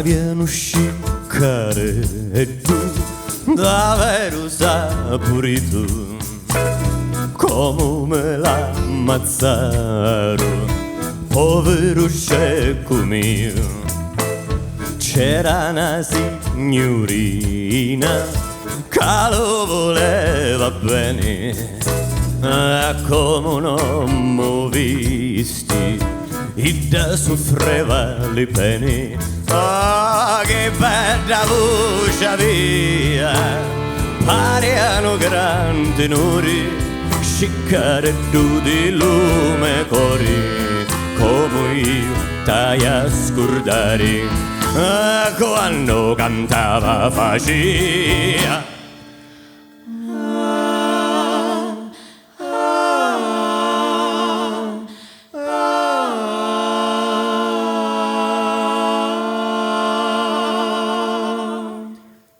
viene sciccare e tu davvero saporito come me l'ammazzarono, povero cieco mio. C'era una signorina che lo voleva bene, come non m'ho visti e da soffreva le pene. Oh, che bella voce aveva, pariano grandi tenori, sciccaretto di lume cori, come io stai a scordare quando cantava faceva.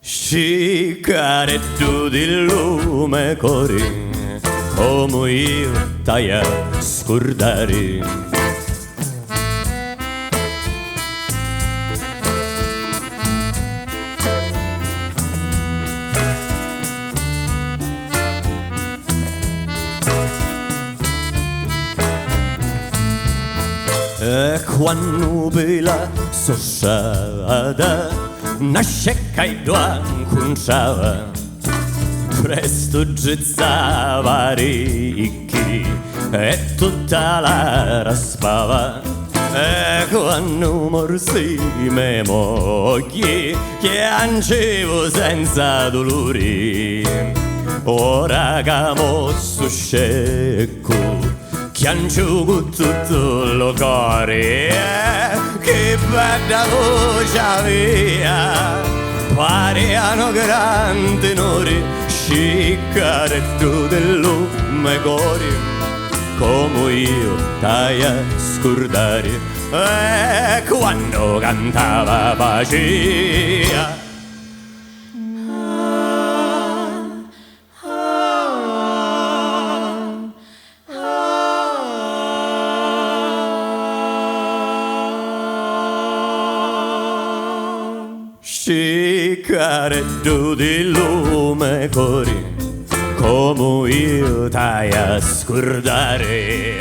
Sciccaretto di lume cori, come io stai a scordare. E quando per la sossada nasce che conciava, presto gezzava ricchi e tutta la raspava. E quando morsi me moglie piangevo senza dolori, ora che mosso scecco piango tutto il cuore. Che bella voce aveva, pariano grandi tenori, sciccaretto del lume cori, come io stai a scordare quando cantava faceva. Sciccaretto di lume cori, come io stai a scordare.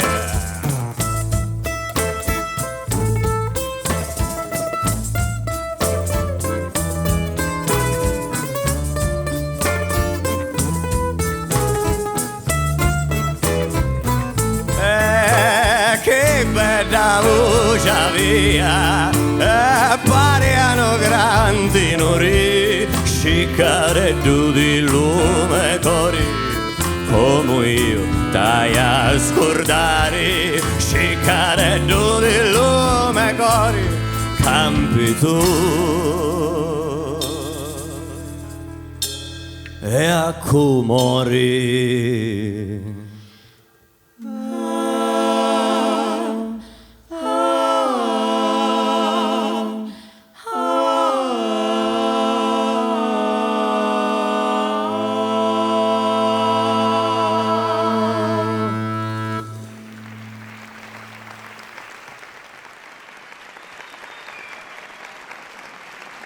Che bella voce aveva, pariano grandi tenori, sciccaretto di lume cori, come io stai a scordare. Sciccaretto di lume cori, campi tu e a comori.